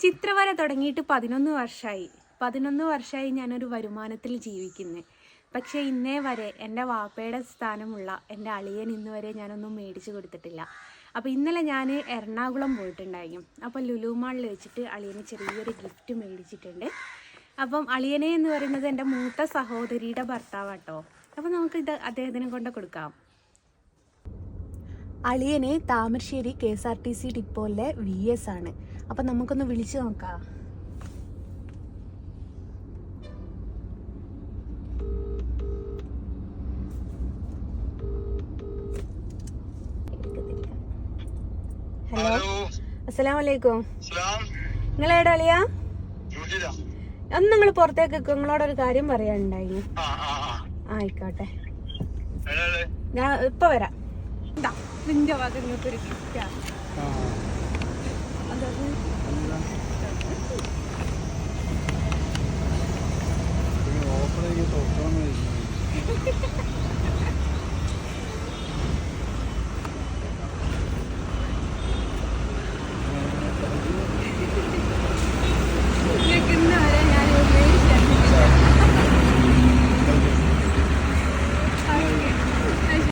ചിത്രവര തുടങ്ങിയിട്ട് 11 വർഷമായി. 11 വർഷമായി ഞാനൊരു വരുമാനത്തിൽ ജീവിക്കുന്നത്. പക്ഷേ ഇന്നേ വരെ എൻ്റെ വാപ്പയുടെ സ്ഥാനമുള്ള എൻ്റെ അളിയൻ ഇന്ന് വരെ ഞാനൊന്നും മേടിച്ച് കൊടുത്തിട്ടില്ല. അപ്പോൾ ഇന്നലെ ഞാൻ എറണാകുളം പോയിട്ടുണ്ടായിരിക്കും. അപ്പോൾ ലുലു മാളിൽ വെച്ചിട്ട് അളിയന് ചെറിയൊരു ഗിഫ്റ്റ് മേടിച്ചിട്ടുണ്ട്. അപ്പം അളിയനെ എന്ന് പറയുന്നത് എൻ്റെ മൂത്ത സഹോദരിയുടെ ഭർത്താവാട്ടോ. അപ്പോൾ നമുക്കിത് അദ്ദേഹത്തിനെ കൊണ്ട് കൊടുക്കാം. അളിയനെ താമരശ്ശേരി KSRTC ഡിപ്പോയിലെ VS ആണ്. അപ്പം നമുക്കൊന്ന് വിളിച്ചു നോക്കാം. ഹലോ, അസ്സലാമു അലൈക്കും. നിങ്ങളേടാ അളിയാ? ഒന്ന് നിങ്ങൾ പുറത്തേക്ക് നിങ്ങളോടൊരു കാര്യം പറയാനുണ്ടായി. ആയിക്കോട്ടെ, ഞാൻ ഇപ്പൊ വരാം. നിന്റെ വക നിങ്ങൾക്കൊരു ഗിഫ്റ്റാ.